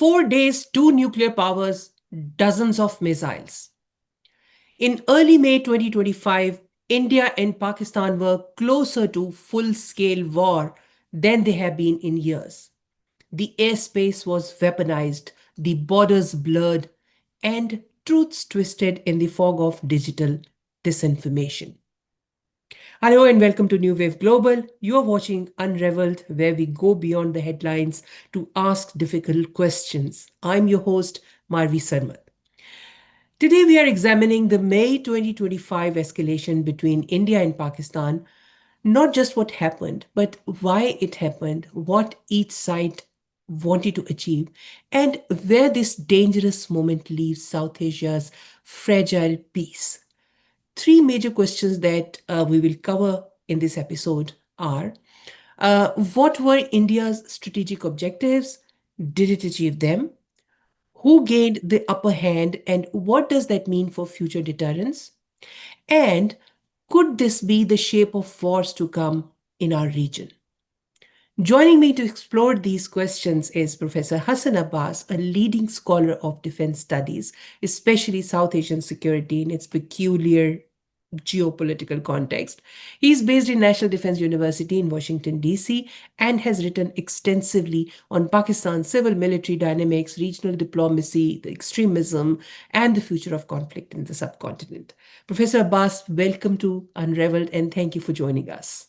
4 days, two nuclear powers, dozens of missiles. In early May 2025, India and Pakistan were closer to full scale war than they have been in years. The airspace was weaponized, the borders blurred, and truths twisted in the fog of digital disinformation. Hello and welcome to New Wave Global. You are watching Unraveled, where we go beyond the headlines to ask difficult questions. I'm your host, Marvi Sirmed. Today, we are examining the May 2025 escalation between India and Pakistan. Not just what happened, but why it happened, what each side wanted to achieve, and where this dangerous moment leaves South Asia's fragile peace. Three major questions that we will cover in this episode are what were India's strategic objectives? Did it achieve them? Who gained the upper hand, and what does that mean for future deterrence? And could this be the shape of wars to come in our region? Joining me to explore these questions is Professor Hassan Abbas, a leading scholar of defense studies, especially South Asian security in its peculiar geopolitical context. He is based in National Defense University in Washington, D.C., and has written extensively on Pakistan's civil military dynamics, regional diplomacy, the extremism, and the future of conflict in the subcontinent. Professor Abbas, welcome to Unraveled, and thank you for joining us.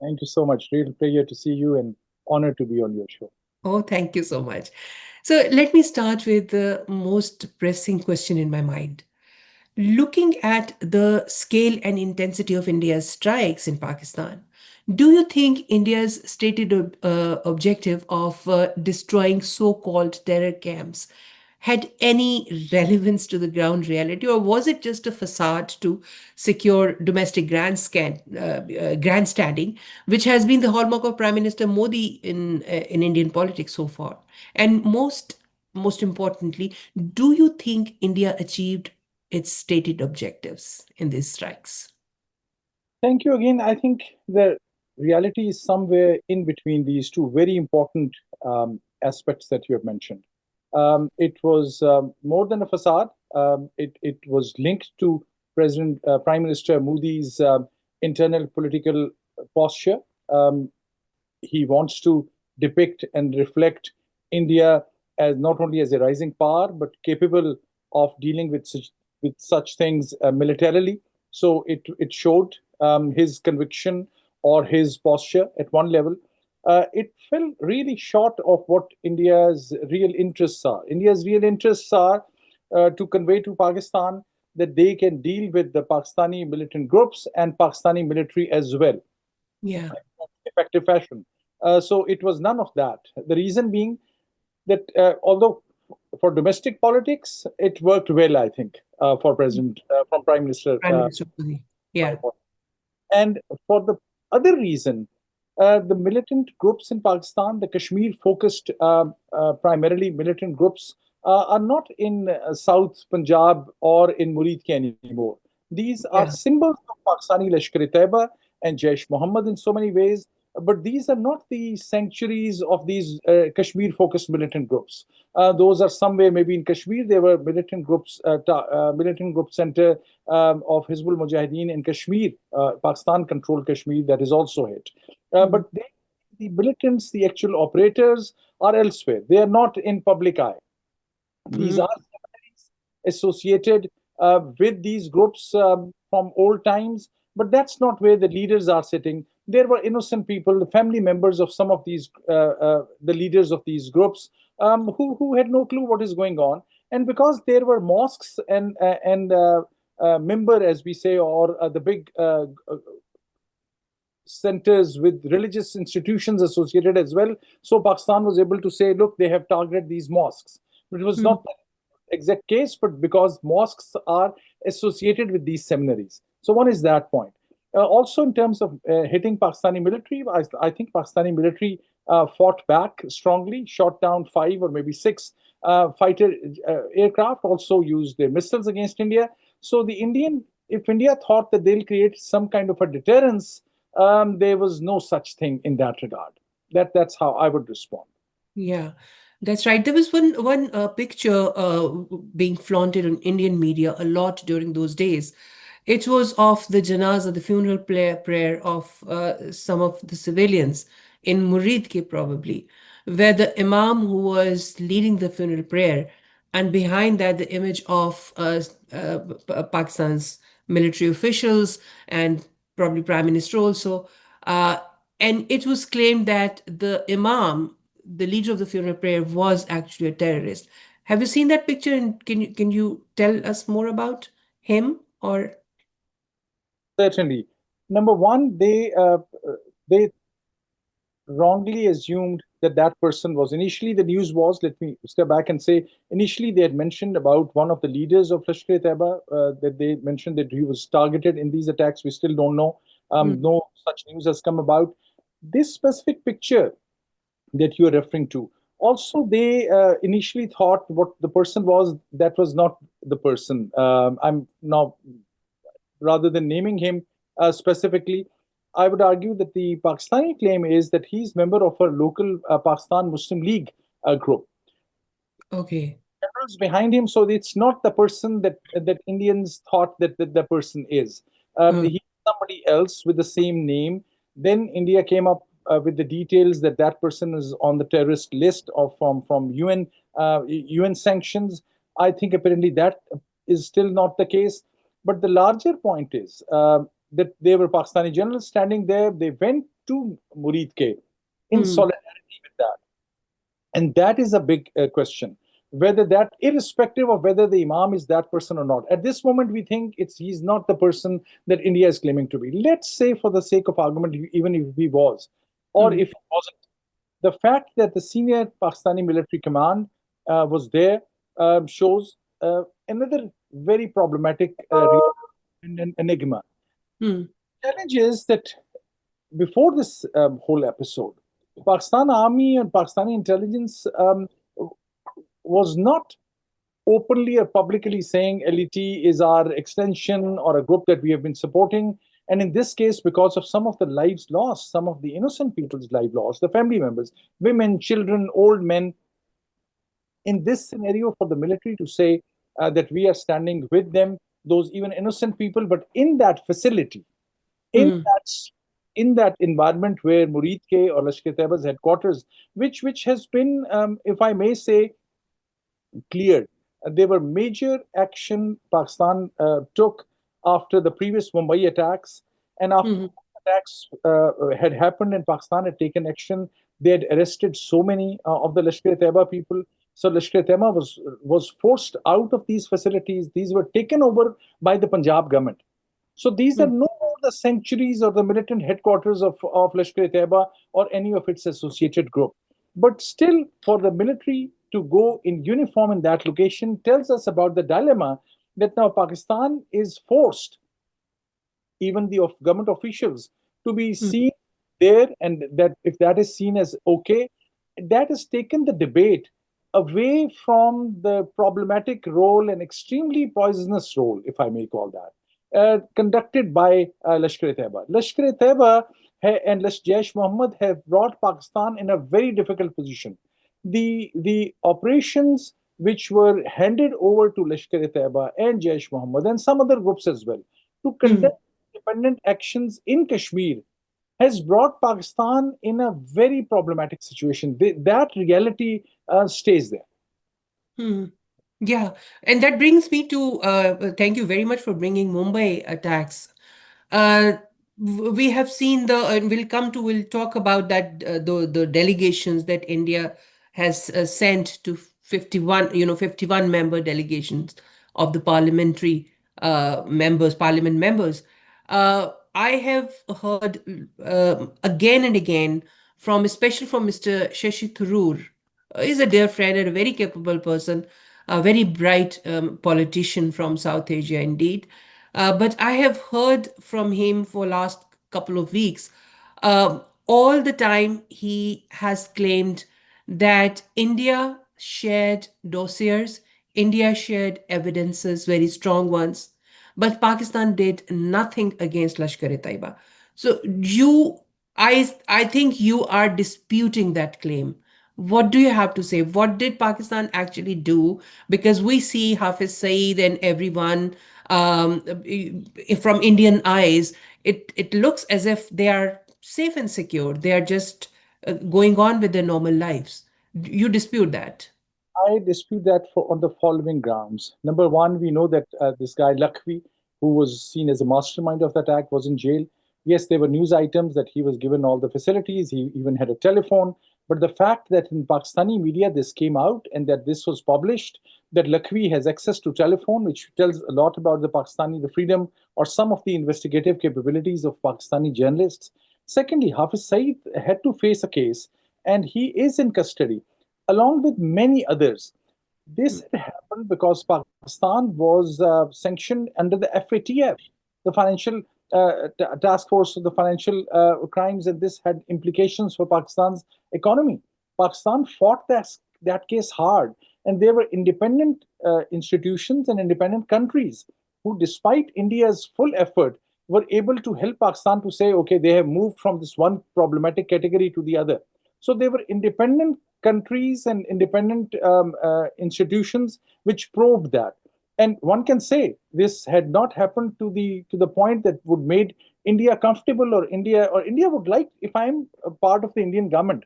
Thank you so much. Real pleasure to see you and honor to be on your show. Oh, thank you so much. So let me start with the most pressing question in my mind. Looking at the scale and intensity of India's strikes in Pakistan, do you think India's stated objective of destroying so called terror camps had any relevance to the ground reality, or was it just a facade to secure domestic grandstanding, which has been the hallmark of Prime Minister Modi in Indian politics so far? And most importantly, do you think India achieved its stated objectives in these strikes? Thank you again. I think the reality is somewhere in between these two very important aspects that you have mentioned. It was more than a facade. It was linked to Prime Minister Modi's internal political posture. Um, he wants to depict and reflect India as not only as a rising power but capable of dealing with such things militarily. So it showed his conviction or his posture at one level. It fell really short of what India's real interests are. India's real interests are to convey to Pakistan that they can deal with the Pakistani militant groups and Pakistani military as well, Yeah. effective fashion. So it was none of that. The reason being that although for domestic politics it worked well, I think for President from Prime Minister Prime Minister Modi. Yeah. and for the other reason, the militant groups in Pakistan, the Kashmir focused primarily militant groups, are not in South Punjab or in Murid anymore. These are Yeah. symbols of Pakistani Lashkar-e-Taiba and Jaish Muhammad in so many ways, but these are not the sanctuaries of these Kashmir-focused militant groups. Those are somewhere maybe in Kashmir. There were militant group center of Hizbul Mujahideen in Kashmir, Pakistan-controlled Kashmir, that is also hit. Mhm. But the militants, the actual operators, are elsewhere. They are not in public eye. These Mhm. are associated with these groups from old times, but that's not where the leaders are sitting. There were innocent people, the family members of some of these, the leaders of these groups, who had no clue what is going on. And because there were mosques and member, as we say, or the big centers with religious institutions associated as well. So Pakistan was able to say, look, they have targeted these mosques. But it was Mhm. not the exact case, but because mosques are associated with these seminaries. So one is that point. Also, in terms of hitting Pakistani military, I think Pakistani military fought back strongly, shot down 5 or maybe 6 fighter aircraft, also used their missiles against India. So if India thought that they'll create some kind of a deterrence, there was no such thing in that regard. That's how I would respond. Yeah. That's right. There was one picture being flaunted on Indian media a lot during those days. It was of the janazah, the funeral prayer of some of the civilians in Muridke, probably, where the imam who was leading the funeral prayer, and behind that, the image of Pakistan's military officials and probably Prime Minister also. Uh, and it was claimed that the imam, the leader of the funeral prayer, was actually a terrorist. Have you seen that picture? And can you tell us more about him? Or Certainly. Number one, they wrongly assumed that that person was initially the news was. Let me step back and say initially they had mentioned about one of the leaders of Lashkar-e-Taiba, that they mentioned that he was targeted in these attacks. We still don't know. mm, No such news has come about. This specific picture that you are referring to, also they initially thought what the person was, that was not the person. I'm now, rather than naming him specifically, I would argue that the Pakistani claim is that he's member of a local Pakistan Muslim League group. okay. Generals behind him, so it's not the person that Indians thought that the person is. Mm, He's somebody else with the same name. Then India came up with the details that that person is on the terrorist list of from UN sanctions. I think apparently that is still not the case. But the larger point is that they were Pakistani generals standing there. They went to Murid K in mm, solidarity with that. And that is a big question. Whether that, irrespective of whether the Imam is that person or not, at this moment we think he's not the person that India is claiming to be. Let's say, for the sake of argument, even if he was, or mm, if he wasn't, the fact that the senior Pakistani military command was there shows another very problematic and an enigma. mm, Challenge is that before this whole episode, Pakistan Army and Pakistani intelligence was not openly or publicly saying LET is our extension or a group that we have been supporting. And in this case, because of some of the lives lost, some of the innocent people's lives lost, the family members, women, children, old men, in this scenario, for the military to say that we are standing with them, those even innocent people, but in that facility, in mm, that in that environment where Murid K or Lashkar Taiba's headquarters, which has been, if I may say, cleared. There were major action Pakistan took after the previous Mumbai attacks, and after mm, attacks had happened and Pakistan had taken action, they had arrested so many of the Lashkar-e-Taiba people. So Lashkar-e-Taiba was forced out of these facilities. These were taken over by the Punjab government. So these are mm, no more the sanctuaries or the militant headquarters of Lashkar-e-Taiba or any of its associated group. But still, for the military to go in uniform in that location tells us about the dilemma that now Pakistan is forced, even the government officials, to be mm, seen there, and that if that is seen as okay, that has taken the debate away from the problematic role and extremely poisonous role, if I may call that, conducted by Lashkar-e-Taiba. Lashkar-e-Taiba and Jaish Muhammad have brought Pakistan in a very difficult position. The operations which were handed over to Lashkar-e-Taiba and Jaish Muhammad and some other groups as well to mm, conduct independent actions in Kashmir has brought Pakistan in a very problematic situation. That reality stays there. mm. Yeah, and that brings me to thank you very much for bringing Mumbai attacks. Uh, we have seen and we'll talk about that, the delegations that India has sent to 51, 51 member delegations of the parliament members. I have heard again and again especially from Mr. Shashi Tharoor. He's a dear friend and a very capable person, a very bright politician from South Asia indeed. But I have heard from him for last couple of weeks. All the time he has claimed that India shared dossiers, India shared evidences, very strong ones, but Pakistan did nothing against Lashkar-e-Taiba. So I think you are disputing that claim. What do you have to say? What did Pakistan actually do? Because we see Hafiz Saeed and everyone from Indian eyes, it looks as if they are safe and secure. They are just going on with their normal lives. You dispute that? I dispute that on the following grounds. Number one, we know that this guy Lakhvi, who was seen as a mastermind of the attack, was in jail. Yes, there were news items that he was given all the facilities. He even had a telephone. But the fact that in Pakistani media this came out and that this was published, that Lakhvi has access to telephone, which tells a lot about the freedom or some of the investigative capabilities of Pakistani journalists. Secondly, Hafiz Saeed had to face a case and he is in custody along with many others. Hmm. This had happened because Pakistan was sanctioned under the FATF, the Financial Task Force of the Financial Crimes, and this had implications for Pakistan's economy. Pakistan fought that case hard, and there were independent institutions and independent countries who, despite India's full effort, were able to help Pakistan to say, okay, they have moved from this one problematic category to the other. So they were independent countries and independent institutions which probed that. And one can say this had not happened to the point that would made India comfortable, or India would like, if I'm a part of the Indian government,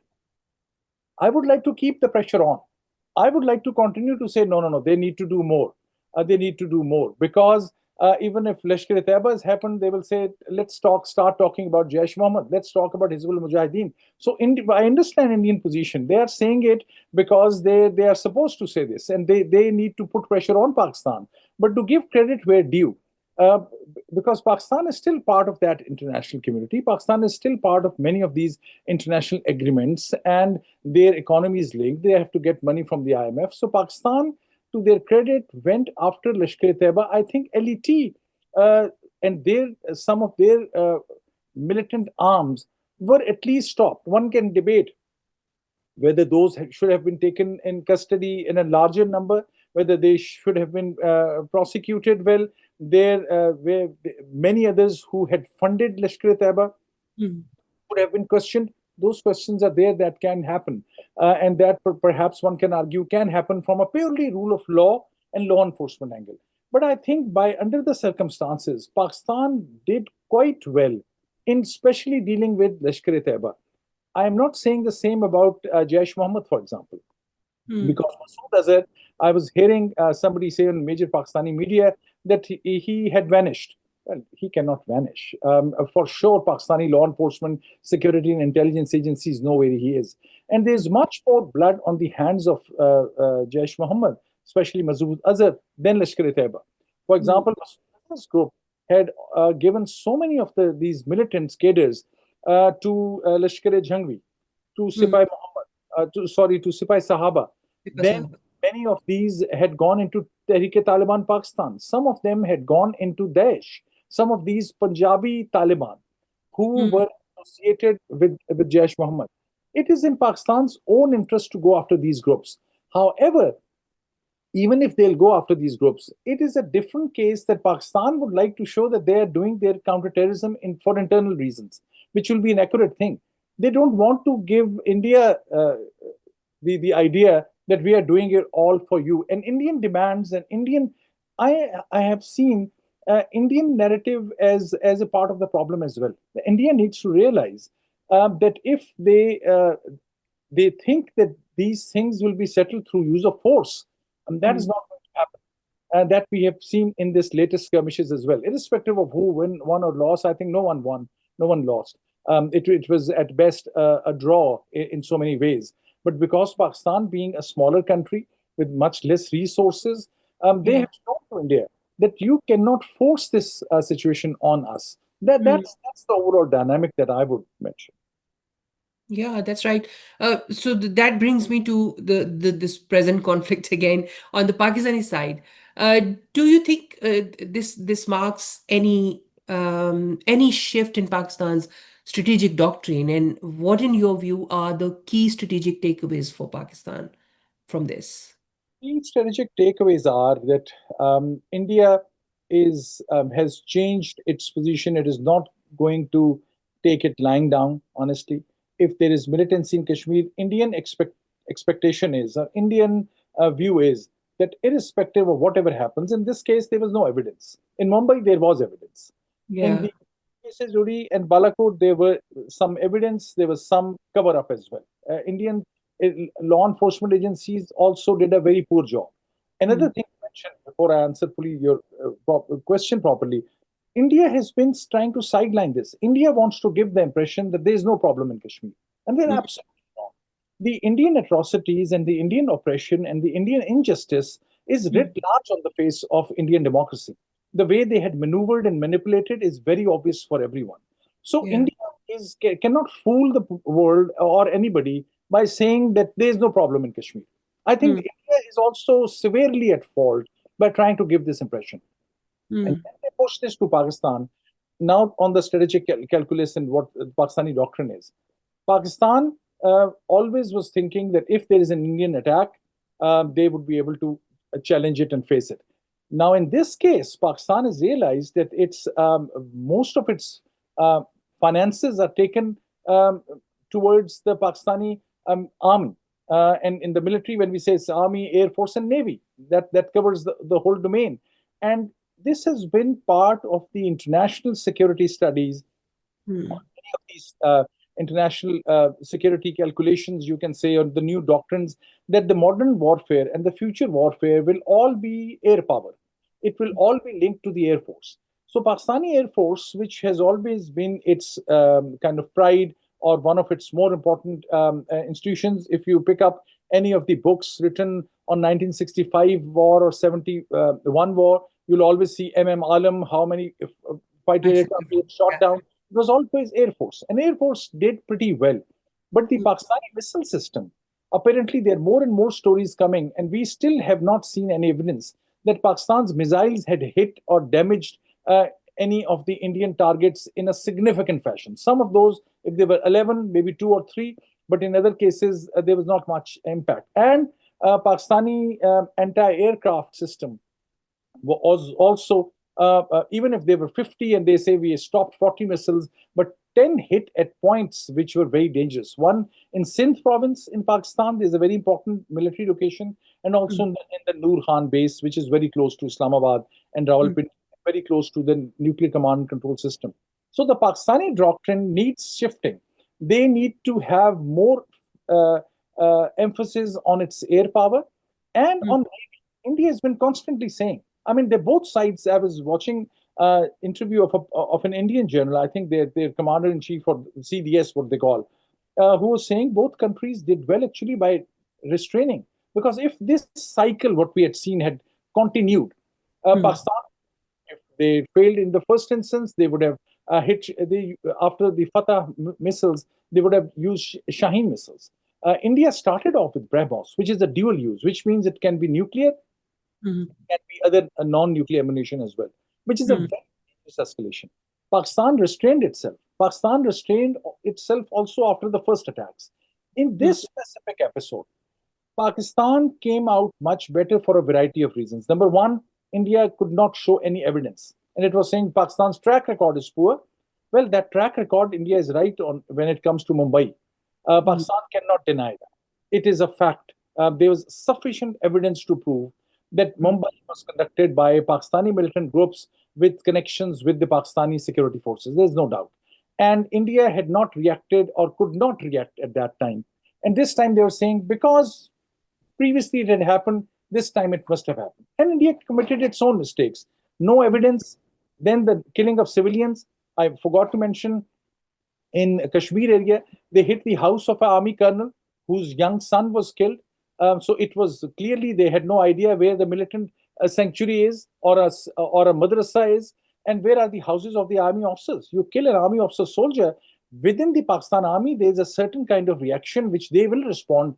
I would like to keep the pressure on. I would like to continue to say, no, no, no, they need to do more. They need to do more because even if Lashkar-e-Taiba has happened, they will say, let's start talking about Jaish Mohammed. Let's talk about Hizbul Mujahideen. So I understand Indian position. They are saying it because they are supposed to say this and they need to put pressure on Pakistan. But to give credit where due, uh, because Pakistan is still part of that international community. Pakistan is still part of many of these international agreements, and their economy is linked. They have to get money from the IMF. So Pakistan, to their credit, went after Lashkar-e-Taiba. I think LET and some of their militant arms were at least stopped. One can debate whether those should have been taken in custody in a larger number, whether they should have been prosecuted. Well, there were many others who had funded Lashkar-e-Taiba Hmm. would have been questioned. Those questions are there that can happen, and that perhaps one can argue can happen from a purely rule of law and law enforcement angle. But I think by under the circumstances, Pakistan did quite well in especially dealing with Lashkar-e-Taiba. I am not saying the same about Jaish Mohammed, for example, Hmm. because Masood Azhar, I was hearing somebody say in major Pakistani media that he had vanished. Well, he cannot vanish. For sure, Pakistani law enforcement, security, and intelligence agencies know where he is. And there's much more blood on the hands of Jaish Mohammed, especially Masood Azhar, than Lashkar-e-Taiba. For Hmm. example, Masood Azhar's group had given so many of these militants, cadres, to Lashkar-e-Jhangvi, to Hmm. Sipai Muhammad, to Sipai Sahaba. Because Then of- many of these had gone into Tehrik-e-Taliban Pakistan. Some of them had gone into Daesh. Some of these Punjabi Taliban who Hmm. were associated with Jaish Mohammed. It is in Pakistan's own interest to go after these groups. However, even if they'll go after these groups, it is a different case that Pakistan would like to show that they are doing their counterterrorism for internal reasons, which will be an accurate thing. They don't want to give India the idea that we are doing it all for you. And Indian demands and I have seen Indian narrative as a part of the problem as well. India needs to realize that if they think that these things will be settled through use of force, and that Hmm. is not going to happen. And that we have seen in this latest skirmishes as well. Irrespective of who won or lost, I think no one won, no one lost. It was at best a draw in so many ways. But because Pakistan, being a smaller country with much less resources, they Yeah. have shown to India that you cannot force this situation on us. That's the overall dynamic that I would mention. Yeah, that's right. So that brings me to the this present conflict again on the Pakistani side. Uh, do you think this marks any shift in Pakistan's strategic doctrine, and what, in your view, are the key strategic takeaways for Pakistan from this? Key strategic takeaways are that India has changed its position. It is not going to take it lying down. Honestly, if there is militancy in Kashmir, Indian expectation is, our Indian view is that irrespective of whatever happens, in this case, there was no evidence. In Mumbai, there was evidence. In Yeah. the cases Uri and Balakot, there were some evidence, there was some cover up as well. Indian uh, law enforcement agencies also did a very poor job. Another Mm. thing I mentioned before I answer fully your question properly, India has been trying to sideline this. India wants to give the impression that there is no problem in Kashmir. And they're Mm. absolutely wrong. The Indian atrocities and the Indian oppression and the Indian injustice is writ Mm. large on the face of Indian democracy. The way they had maneuvered and manipulated is very obvious for everyone. So Yeah. India cannot fool the world or anybody by saying that there is no problem in Kashmir. I think Mm. India is also severely at fault by trying to give this impression. And Mm. then they push this to Pakistan. Now, on the strategic calculus and what the Pakistani doctrine is, Pakistan always was thinking that if there is an Indian attack, they would be able to challenge it and face it. Now, in this case, Pakistan has realized that its most of its uh, finances are taken towards the Pakistani army. And in the military, when we say it's army, air force, and navy, that covers the whole domain. And this has been part of the international security studies Mm. many of these international security calculations, you can say, or the new doctrines, that the modern warfare and the future warfare will all be air power. It will all be linked to the Air Force. So, Pakistani Air Force, which has always been its kind of pride or one of its more important institutions, if you pick up any of the books written on 1965 war or 71 war, you'll always see MM Alam, how many fighter aircraft he had shot Yeah. down. It was always Air Force, and Air Force did pretty well. But the Mm. Pakistani missile system, apparently, there are more and more stories coming, and we still have not seen any evidence that Pakistan's missiles had hit or damaged any of the Indian targets in a significant fashion. Some of those, if there were 11, maybe two or three, but in other cases, there was not much impact. And Pakistani anti-aircraft system was also, even if there were 50 and they say we stopped 40 missiles, but 10 hit at points which were very dangerous. One in Sindh province in Pakistan, there's a very important military location, and also Mm. in the Noor Khan base, which is very close to Islamabad and Mm. Rawalpindi, very close to the nuclear command and control system. So the Pakistani doctrine needs shifting. They need to have more uh, emphasis on its air power and Mm. on India has been constantly saying. I mean, they're both sides. I was watching interview of an Indian general. I think their commander in chief or CDS, what they call, who was saying both countries did well actually by restraining. Because if this cycle, what we had seen, had continued, Mm. Pakistan, if they failed in the first instance, they would have hit after the Fatah missiles, they would have used Shaheen missiles. India started off with BrahMos, which is a dual use, which means it can be nuclear, Mm. can be other non-nuclear ammunition as well, which is a Mm. very dangerous escalation. Pakistan restrained itself. Pakistan restrained itself also after the first attacks. In Mm. this specific episode, Pakistan came out much better for a variety of reasons. Number one, India could not show any evidence, and it was saying Pakistan's track record is poor. Well, that track record, India is right on when it comes to Mumbai. Mm. Pakistan cannot deny that. It is a fact. There was sufficient evidence to prove that Mm. Mumbai was conducted by Pakistani militant groups with connections with the Pakistani security forces. There's no doubt. And India had not reacted or could not react at that time. And this time they were saying because previously it had happened, this time it must have happened. And India committed its own mistakes. No evidence. Then the killing of civilians. I forgot to mention in Kashmir area, they hit the house of an army colonel whose young son was killed. So it was clearly they had no idea where the militant sanctuary is or a madrasa is, and where are the houses of the army officers. You kill an army officer soldier within the Pakistan army, there is a certain kind of reaction which they will respond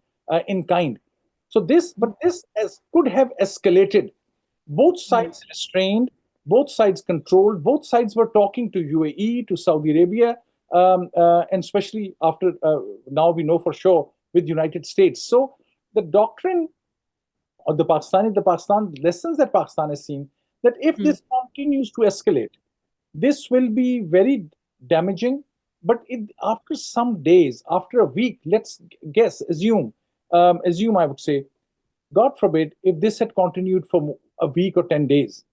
in kind. So this could have escalated. Both Mm. sides restrained, both sides controlled, both sides were talking to UAE, to Saudi Arabia, and especially after now we know for sure with United States. So the doctrine of the Pakistan lessons that Pakistan has seen, that if Mm. this continues to escalate, this will be very damaging. But after some days, after a week, let's guess, assume, assume, I would say, God forbid, if this had continued for a week or 10 days,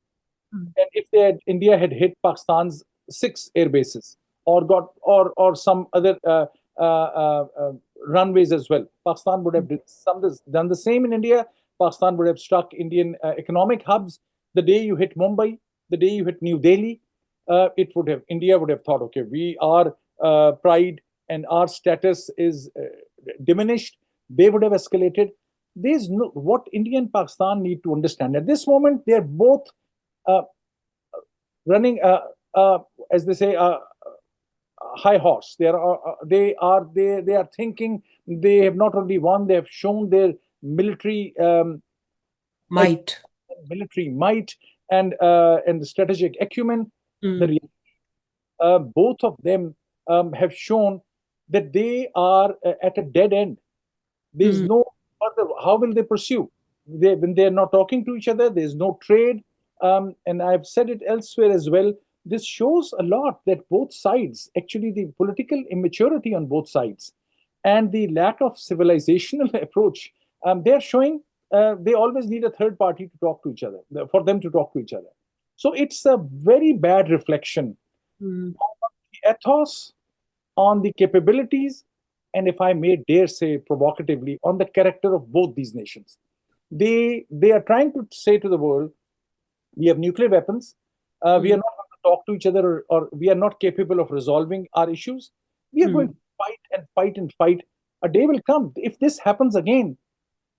Mm. and if India had hit Pakistan's 6 air bases or got or some other runways as well, Pakistan would have done the same in India. Pakistan would have struck Indian economic hubs. The day you hit Mumbai, the day you hit New Delhi, it would have India would have thought, okay, we are pride and our status is diminished. They would have escalated. There's no what India and Pakistan need to understand at this moment. They're both uh, running, as they say, high horse. They are thinking. They have not only won; they have shown their military Might. military might and the strategic acumen. Mm. The both of them have shown that they are at a dead end. There's Mm. no further. How will they pursue? When they're not talking to each other, there's no trade. And I've said it elsewhere as well. This shows a lot that both sides, actually, the political immaturity on both sides and the lack of civilizational approach, they're showing they always need a third party to talk to each other, for them to talk to each other. So it's a very bad reflection Mm. on the ethos, on the capabilities, and if I may dare say provocatively, on the character of both these nations. They are trying to say to the world, we have nuclear weapons, we are Mm. not going to talk to each other, or we are not capable of resolving our issues. We are going Mm. to fight and fight and fight. A day will come. If this happens again,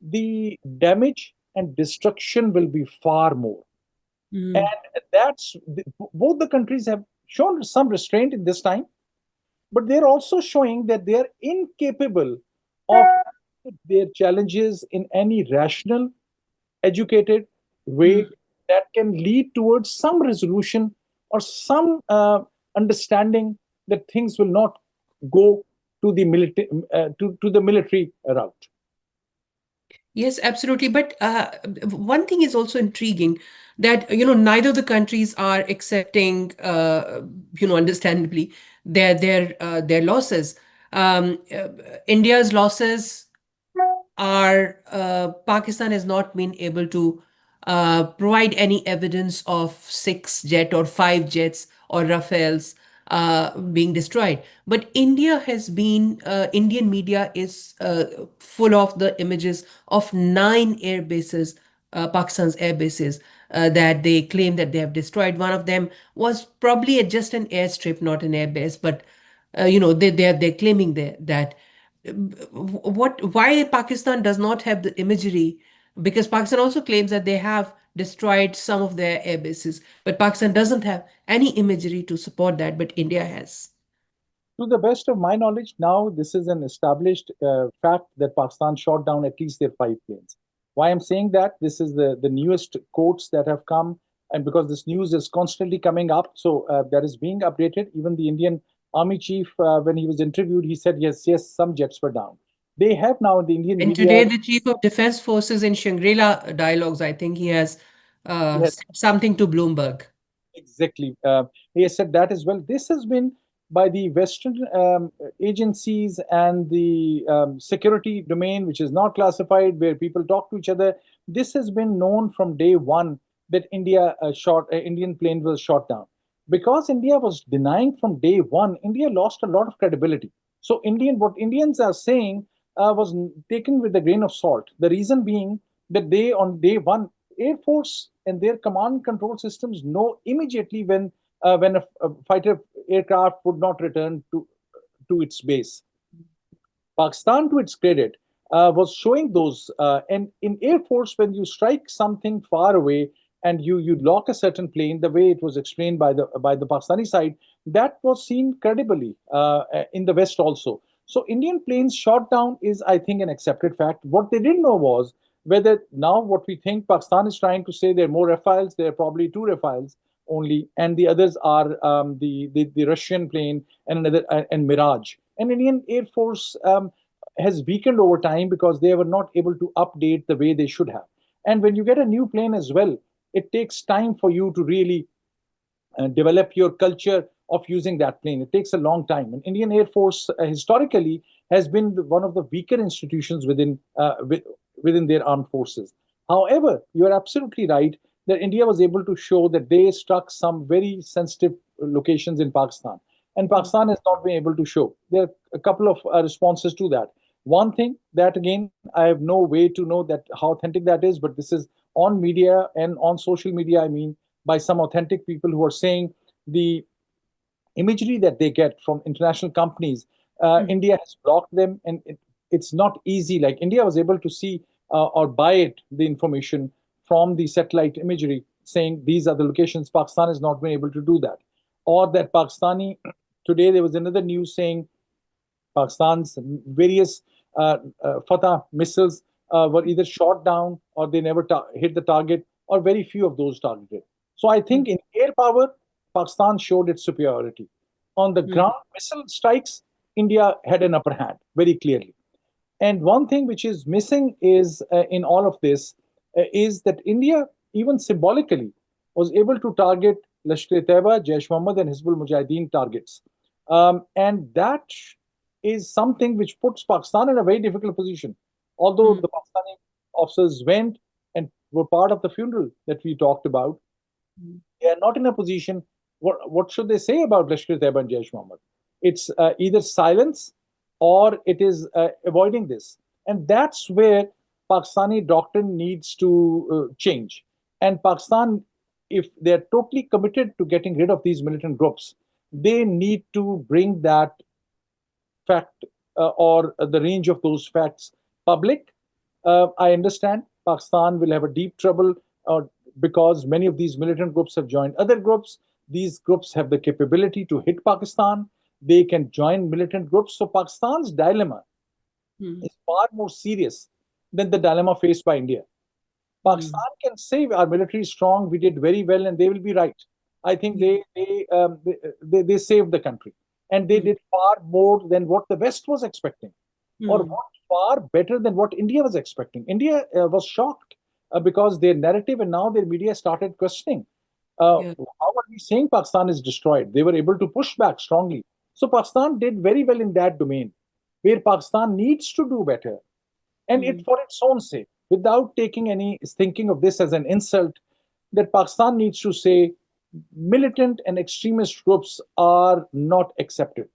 the damage and destruction will be far more. Mm. And both the countries have shown some restraint in this time, but they're also showing that they are incapable of their challenges in any rational, educated way Mm. that can lead towards some resolution or some understanding that things will not go to the to the military route. Yes, absolutely. But one thing is also intriguing that, neither of the countries are accepting, understandably, their losses. Uh, India's losses are Pakistan has not been able to provide any evidence of six jet or five jets or Rafales being destroyed. But Indian media is full of the images of nine air bases, Pakistan's air bases, that they claim that they have destroyed. One of them was probably just an airstrip, not an air base, but they're claiming that why Pakistan does not have the imagery, because Pakistan also claims that they have destroyed some of their air bases, but Pakistan doesn't have any imagery to support that, but India has. To the best of my knowledge, now this is an established fact that Pakistan shot down at least their 5 planes. Why I'm saying that, this is the newest quotes that have come, and because this news is constantly coming up, so that is being updated. Even the Indian Army chief, when he was interviewed, he said yes, yes, some jets were down. They have now in the Indian And media. today, the Chief of Defense Forces in Shangri-La dialogues, I think he has said something to Bloomberg. Exactly. He has said that as well. This has been by the Western agencies and the security domain, which is not classified, where people talk to each other. This has been known from day one that Indian plane was shot down. Because India was denying from day one, India lost a lot of credibility. So what Indians are saying was taken with a grain of salt. The reason being that they on day one, Air Force and their command and control systems know immediately when a fighter aircraft would not return to its base. Pakistan, to its credit, was showing those. And in Air Force, when you strike something far away and you lock a certain plane, the way it was explained by the Pakistani side, that was seen credibly in the West also. So Indian planes shot down is, I think, an accepted fact. What they didn't know was whether now what we think Pakistan is trying to say there are more Rafales, there are probably two Rafales only, and the others are the Russian plane and another and Mirage. And Indian Air Force has weakened over time because they were not able to update the way they should have. And when you get a new plane as well, it takes time for you to really develop your culture of using that plane. It takes a long time. And Indian Air Force historically has been one of the weaker institutions within their armed forces. However, you are absolutely right that India was able to show that they struck some very sensitive locations in Pakistan, and Mm. Pakistan has not been able to show. There are a couple of responses to that. One thing that again I have no way to know that how authentic that is, but this is on media and on social media. I mean, by some authentic people who are saying the imagery that they get from international companies, Mm. India has blocked them, and it's not easy. Like India was able to see or buy it, the information from the satellite imagery saying these are the locations. Pakistan has not been able to do that. Or that Pakistani, today there was another news saying Pakistan's various Fatah missiles were either shot down or they never hit the target, or very few of those targeted. So I think Mm. in air power, Pakistan showed its superiority. On the Mm. ground missile strikes, India had an upper hand very clearly. And one thing which is missing is in all of this is that India, even symbolically, was able to target Lashkar-e-Taiba, Jaish Muhammad, and Hizbul Mujahideen targets. And that is something which puts Pakistan in a very difficult position. Although Mm. the Pakistani officers went and were part of the funeral that we talked about, Mm. they are not in a position. What should they say about Lashkar-e-Taiba and Jaish Muhammad? It's either silence or it is avoiding this. And that's where Pakistani doctrine needs to change. And Pakistan, if they're totally committed to getting rid of these militant groups, they need to bring that fact or the range of those facts public. I understand Pakistan will have a deep trouble because many of these militant groups have joined other groups. These groups have the capability to hit Pakistan. They can join militant groups. So Pakistan's dilemma Mm. is far more serious than the dilemma faced by India. Mm. Pakistan can say our military is strong, we did very well, and they will be right. I think Yeah. they saved the country, and they Mm. did far more than what the West was expecting, or Mm. what far better than what India was expecting. India was shocked because their narrative and now their media started questioning. Yeah. How are we saying Pakistan is destroyed? They were able to push back strongly. So Pakistan did very well in that domain, where Pakistan needs to do better, and it Mm. for its own sake, without taking any thinking of this as an insult, that Pakistan needs to say militant and extremist groups are not accepted,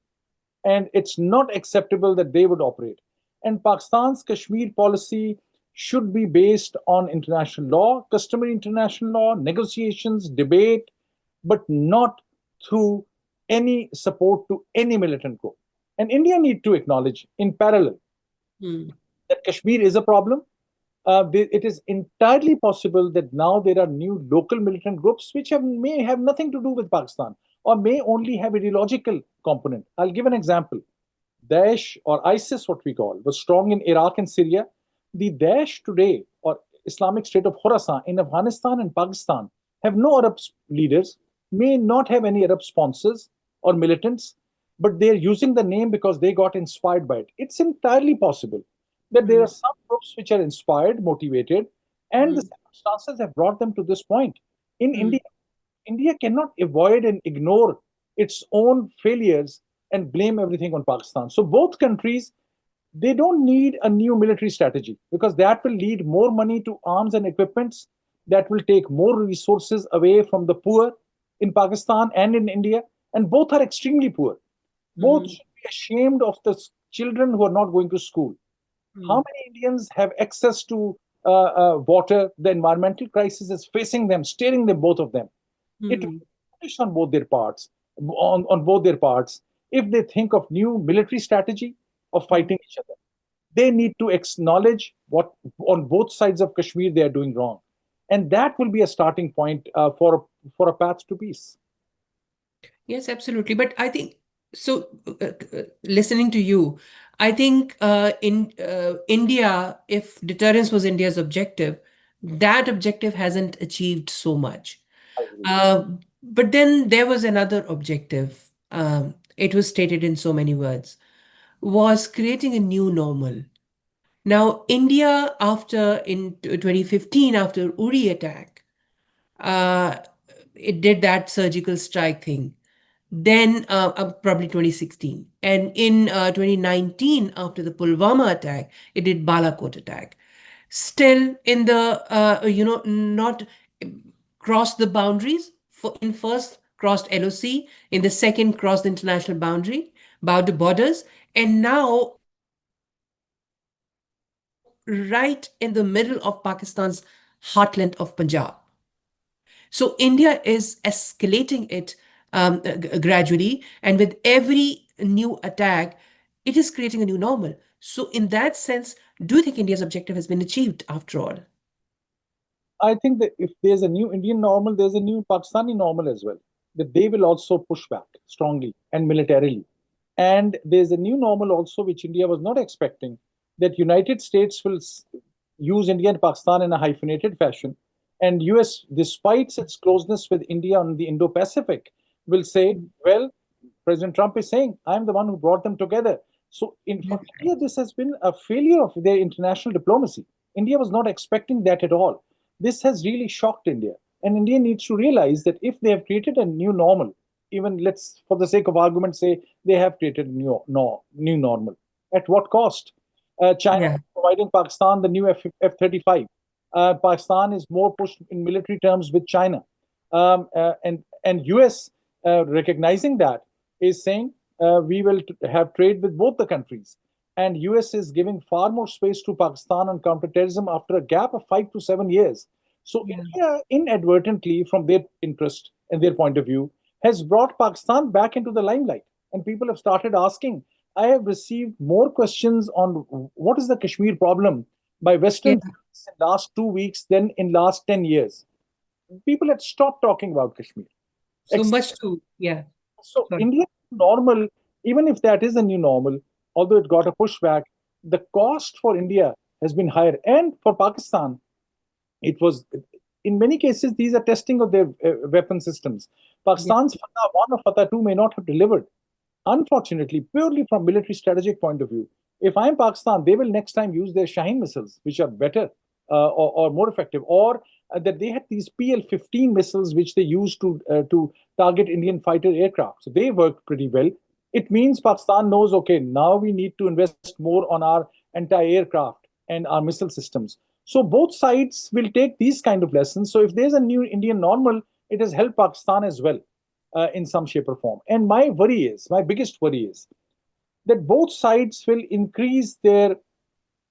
and it's not acceptable that they would operate. And Pakistan's Kashmir policy should be based on international law, customary international law, negotiations, debate, but not through any support to any militant group. And India need to acknowledge in parallel Mm. that Kashmir is a problem. It is entirely possible that now there are new local militant groups which may have nothing to do with Pakistan or may only have ideological component. I'll give an example. Daesh or ISIS, what we call, was strong in Iraq and Syria. The Daesh today, or Islamic State of Khorasan in Afghanistan and Pakistan, have no Arab leaders, may not have any Arab sponsors or militants, but they're using the name because they got inspired by it. It's entirely possible that there are Mm. some groups which are inspired, motivated, and the Mm. circumstances have brought them to this point. In Mm. India, India cannot avoid and ignore its own failures and blame everything on Pakistan. So both countries, they don't need a new military strategy because that will lead more money to arms and equipments, that will take more resources away from the poor in Pakistan and in India, and both are extremely poor. Both Mm. should be ashamed of the children who are not going to school. How Mm. many Indians have access to water? The environmental crisis is facing them, staring them, both of them. It will Mm. punish on both their parts, on both their parts, if they think of new military strategy of Mm. fighting each other. They need to acknowledge what on both sides of Kashmir they are doing wrong, and that will be a starting point for a path to peace. Yes, absolutely. But I think so. Listening to you, I think in India, if deterrence was India's objective, that objective hasn't achieved so much. I agree. But then there was another objective. It was stated in so many words, was creating a new normal. Now, India, after in 2015, after Uri attack, uh, it did that surgical strike thing. then probably 2016. And in 2019, after the Pulwama attack, it did Balakot attack. Still in the, not crossed the boundaries. In first crossed LOC, in the second crossed the international boundary, bound the borders, and now right in the middle of Pakistan's heartland of Punjab. So India is escalating it gradually, and with every new attack, it is creating a new normal. So in that sense, do you think India's objective has been achieved after all? I think that if there's a new Indian normal, there's a new Pakistani normal as well. That they will also push back strongly and militarily. And there's a new normal also, which India was not expecting, that United States will use India and Pakistan in a hyphenated fashion. And US, despite its closeness with India on the Indo-Pacific, will say, well, President Trump is saying, I'm the one who brought them together. So for That's India, right. this has been a failure of their international diplomacy. India was not expecting that at all. This has really shocked India. And India needs to realize that if they have created a new normal, even let's, for the sake of argument, say they have created a new normal. At what cost? China Yeah. is providing Pakistan the new F-35. Pakistan is more pushed in military terms with China. And US, recognizing that, is saying we will have trade with both the countries. And US is giving far more space to Pakistan on counterterrorism after a gap of 5 to 7 years. So Yeah. India, inadvertently, from their interest and their point of view, has brought Pakistan back into the limelight. And people have started asking. I have received more questions on what is the Kashmir problem by Yeah. Western journalists in last 2 weeks than in last 10 years. People had stopped talking about Kashmir. So much to, yeah. So Sorry. India normal, even if that is a new normal, although it got a pushback, the cost for India has been higher, and for Pakistan, it was in many cases these are testing of their weapon systems. Yeah. Pakistan's Fatah 1 or Fatah 2 may not have delivered. Unfortunately, purely from military strategic point of view, if I'm Pakistan, they will next time use their Shaheen missiles, which are better or more effective, or that they had these PL-15 missiles which they used to target Indian fighter aircraft. So they worked pretty well. It means Pakistan knows, okay, now we need to invest more on our anti-aircraft and our missile systems. So both sides will take these kind of lessons. So if there's a new Indian normal, it has helped Pakistan as well in some shape or form. And my biggest worry is that both sides will increase their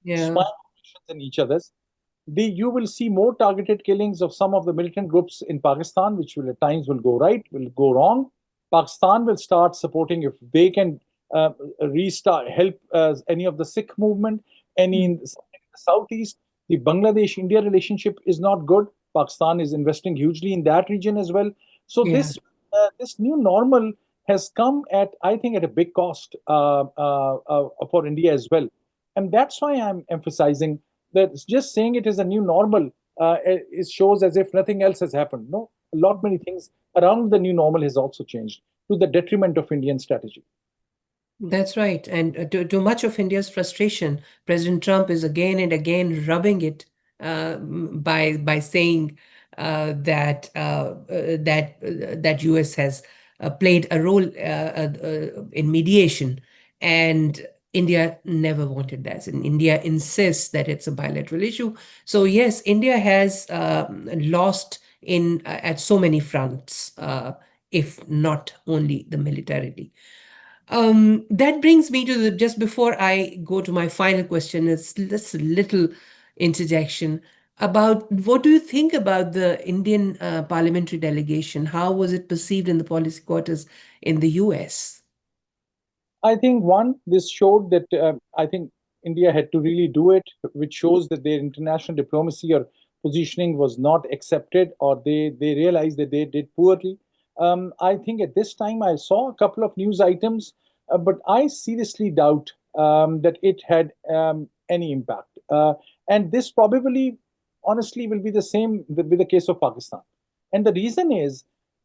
Yeah. spying operations in each other's. You will see more targeted killings of some of the militant groups in Pakistan, which will at times will go right, will go wrong. Pakistan will start supporting if they can restart, help any of the Sikh movement, any in the southeast. The Bangladesh-India relationship is not good. Pakistan is investing hugely in that region as well. So Yeah. this new normal has come at, I think, at a big cost for India as well, and that's why I'm emphasizing that just saying it is a new normal, it shows as if nothing else has happened. No, a lot many things around the new normal has also changed to the detriment of Indian strategy. That's right. And to much of India's frustration, President Trump is again and again rubbing it by saying that US has played a role in mediation, and India never wanted that. And India insists that it's a bilateral issue. So yes, India has lost in at so many fronts, if not only the militarily. That brings me to the just before I go to my final question, it's this little interjection about what do you think about the Indian parliamentary delegation? How was it perceived in the policy quarters in the US? I think one, this showed that I think India had to really do it, which shows that their international diplomacy or positioning was not accepted, or they realized that they did poorly. I think at this time I saw a couple of news items, but I seriously doubt that it had any impact. And this probably, honestly, will be the same with the case of Pakistan. And the reason is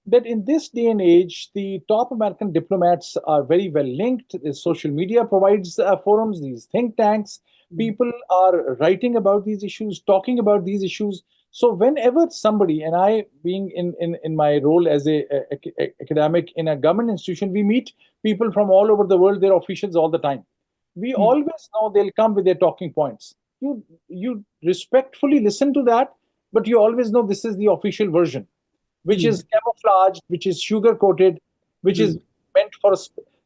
that in this day and age, the top American diplomats are very well linked. The social media provides forums, these think tanks. Mm. People are writing about these issues, talking about these issues. So whenever somebody, and I being in my role as a academic in a government institution, we meet people from all over the world, their officials all the time. We mm, always know they'll come with their talking points. You respectfully listen to that, but you always know this is the official version, which mm, is camouflaged, which is sugar coated, which is mm, meant for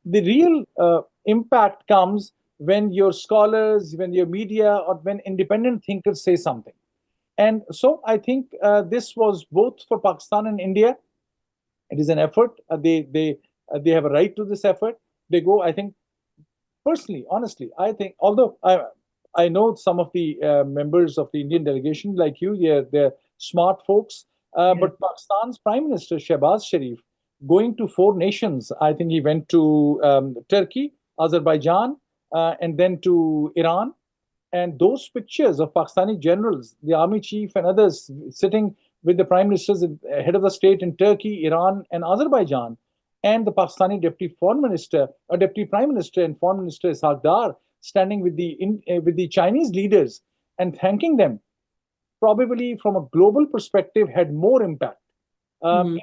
the real impact comes when your scholars, when your media, or when independent thinkers say something. And so I think this was both for Pakistan and India. It is an effort. They have a right to this effort. They go. I think personally, honestly, I think although I know some of the members of the Indian delegation, like you, they're smart folks. yeah, But Pakistan's Prime Minister Shehbaz Sharif going to four nations. I think he went to Turkey, Azerbaijan, and then to Iran. And those pictures of Pakistani generals, the army chief, and others sitting with the prime ministers, head of the state in Turkey, Iran, and Azerbaijan, and the Pakistani deputy foreign minister, or deputy prime minister and foreign minister Ishaq Dar, standing with the Chinese leaders and thanking them, probably from a global perspective, had more impact. mm,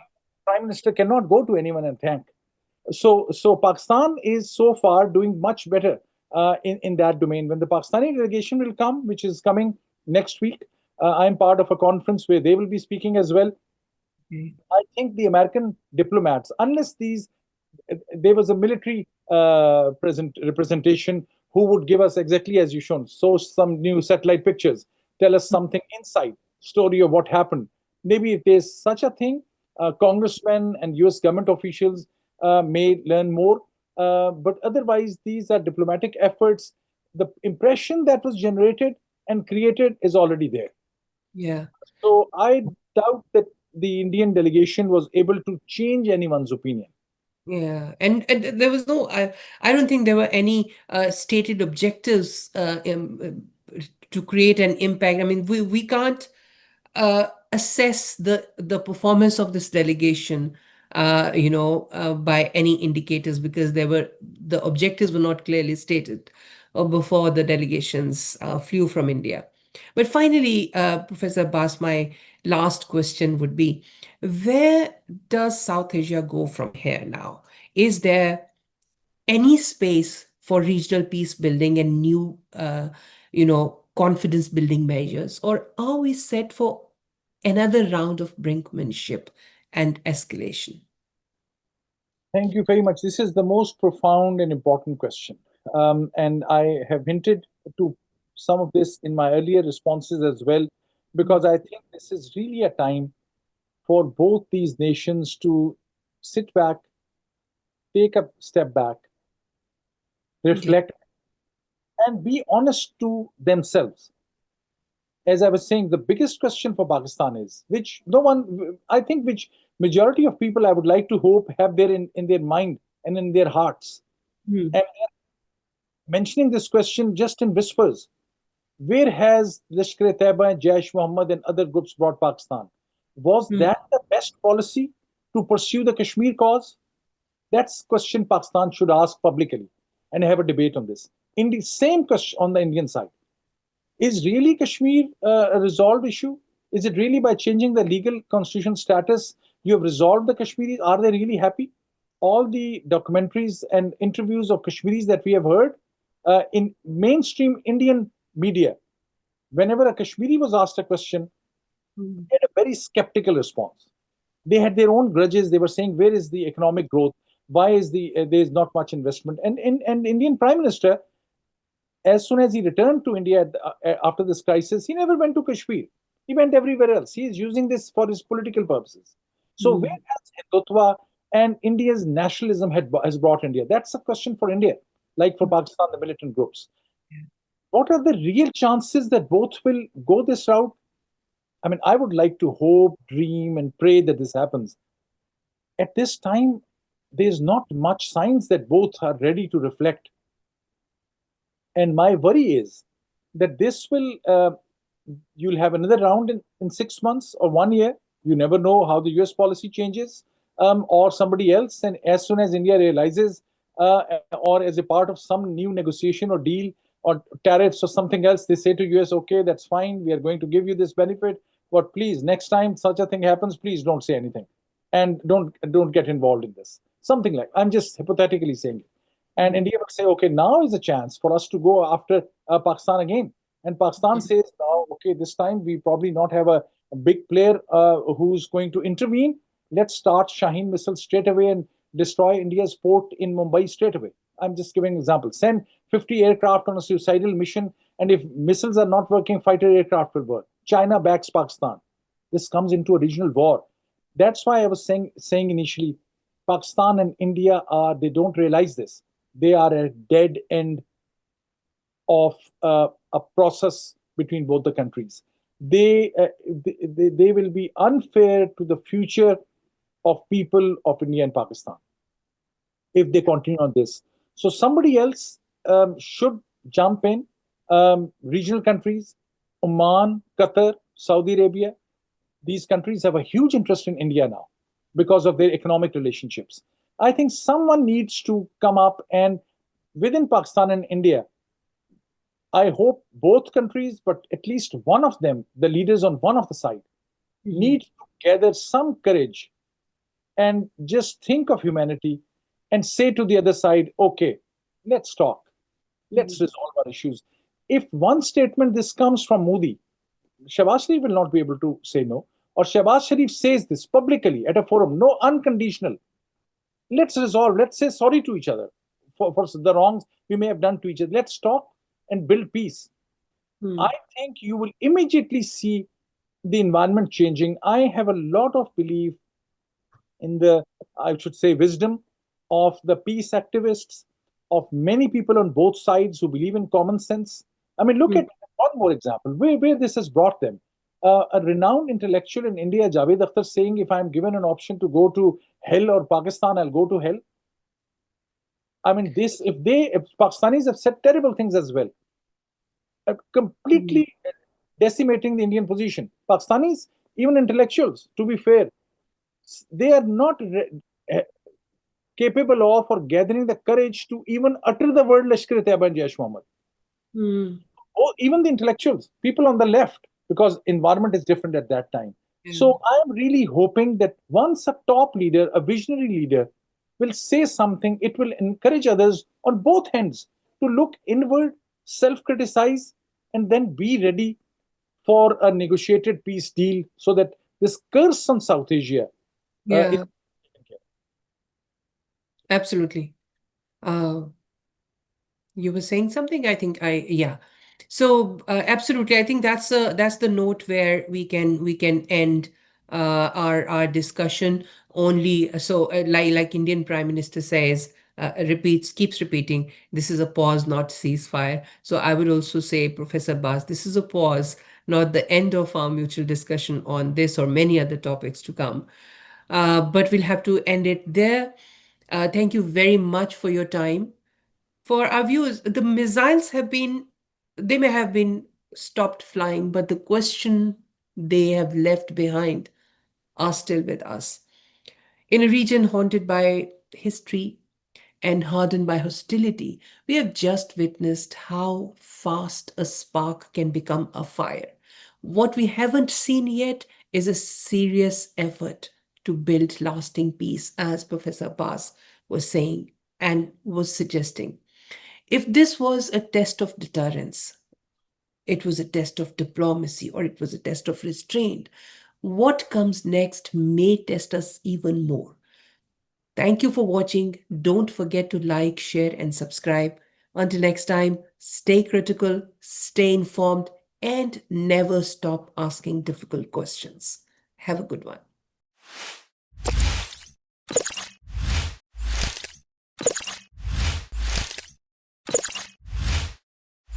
Prime minister cannot go to anyone and thank. So Pakistan is so far doing much better in that domain. When the Pakistani delegation will come, which is coming next week, I'm part of a conference where they will be speaking as well. okay, I think the American diplomats, unless there was a military present representation who would give us exactly as you shown, show some new satellite pictures, tell us something inside story of what happened. Maybe if there's such a thing, congressmen and U.S. government officials may learn more. But otherwise, these are diplomatic efforts. The impression that was generated and created is already there. yeah. So I doubt that the Indian delegation was able to change anyone's opinion. Yeah, and there was no, I don't think there were any stated objectives to create an impact. I mean, we can't assess the performance of this delegation, by any indicators because the objectives were not clearly stated before the delegations flew from India. But finally, Professor Abbas, my last question would be, where does South Asia go from here now? Is there any space for regional peace building and new, confidence building measures, or are we set for another round of brinkmanship and escalation? Thank you very much. This is the most profound and important question. And I have hinted to some of this in my earlier responses as well, because I think this is really a time for both these nations to sit back, take a step back, Yeah. reflect, and be honest to themselves. As I was saying, the biggest question for Pakistan is, which no one, I think, which majority of people I would like to hope have there in their mind and in their hearts. Hmm. And mentioning this question just in whispers. Where has Lashkar-e-Taiba and Jaish Muhammad and other groups brought Pakistan? Was Hmm. that the best policy to pursue the Kashmir cause? That's a question Pakistan should ask publicly and have a debate on this. In the same question on the Indian side, is really Kashmir a resolved issue? Is it really by changing the legal constitution status you have resolved the Kashmiris? Are they really happy? All the documentaries and interviews of Kashmiris that we have heard in mainstream Indian media, whenever a Kashmiri was asked a question, Hmm. they had a very skeptical response. They had their own grudges. They were saying, "Where is the economic growth? Why is there is not much investment?" And Indian Prime Minister, as soon as he returned to India after this crisis, he never went to Kashmir. He went everywhere else. He is using this for his political purposes. So where Hmm. has Hindutva and India's nationalism has brought India? That's a question for India, like for Pakistan, the militant groups. What are the real chances that both will go this route? I mean, I would like to hope, dream, and pray that this happens. At this time, there's not much signs that both are ready to reflect. And my worry is that this will, you'll have another round in 6 months or 1 year. You never know how the US policy changes, or somebody else. And as soon as India realizes, or as a part of some new negotiation or deal or tariffs or something else, they say to US, okay, that's fine. We are going to give you this benefit. But please, next time such a thing happens, please don't say anything, and don't get involved in this. Something like, I'm just hypothetically saying it. And Mm. India would say, okay, now is a chance for us to go after Pakistan again. And Pakistan Mm. says now, okay, this time we probably not have a big player who's going to intervene. Let's start Shaheen missiles straight away and destroy India's port in Mumbai straight away. I'm just giving an example. Send 50 aircraft on a suicidal mission, and if missiles are not working, fighter aircraft will work. China backs Pakistan. This comes into a regional war. That's why I was saying initially, Pakistan and India are, they don't realize this. They are a dead end of a process between both the countries. They will be unfair to the future of people of India and Pakistan if they continue on this. So somebody else should jump in. Regional countries, Oman, Qatar, Saudi Arabia, these countries have a huge interest in India now because of their economic relationships. I think someone needs to come up and within Pakistan and India, I hope both countries, but at least one of them, the leaders on one of the side, Mhm. need to gather some courage and just think of humanity and say to the other side, okay, let's talk, let's Mhm. resolve our issues. If one statement this comes from Modi, Shehbaz Sharif will not be able to say no. Or Shehbaz Sharif says this publicly at a forum, no, unconditional. Let's resolve, let's say sorry to each other for the wrongs we may have done to each other. Let's talk and build peace. I Mm. think you will immediately see the environment changing. I have a lot of belief in the, I should say, wisdom of the peace activists, of many people on both sides who believe in common sense. I mean, look Mm. at one more example where this has brought them. A renowned intellectual in India, Javed Akhtar, saying, if I'm given an option to go to hell or Pakistan, I'll go to hell. I mean, this, if Pakistanis have said terrible things as well, Mm. completely decimating the Indian position. Pakistanis, even intellectuals, to be fair, they are not capable of or gathering the courage to even utter the word Lashkar Taiba and Jaish Muhammad. Mm. Or even the intellectuals, people on the left, because environment is different at that time. Yeah. So I'm really hoping that once a top leader, a visionary leader, will say something, it will encourage others on both ends to look inward, self-criticize, and then be ready for a negotiated peace deal so that this curse on South Asia is Yeah, taken care absolutely. Uh, You were saying something, I think yeah. So absolutely, I think that's the note where we can end our discussion only. So like Indian Prime Minister says, keeps repeating, this is a pause, not ceasefire. So I would also say, Professor Bas, this is a pause, not the end of our mutual discussion on this or many other topics to come. But we'll have to end it there. Thank you very much for your time. For our viewers, the missiles they may have been stopped flying, but the question they have left behind are still with us. In a region haunted by history and hardened by hostility, we have just witnessed how fast a spark can become a fire. What we haven't seen yet is a serious effort to build lasting peace, as Professor Bass was saying and was suggesting. If this was a test of deterrence, it was a test of diplomacy, or it was a test of restraint, what comes next may test us even more. Thank you for watching. Don't forget to like, share, and subscribe. Until next time, stay critical, stay informed, and never stop asking difficult questions. Have a good one.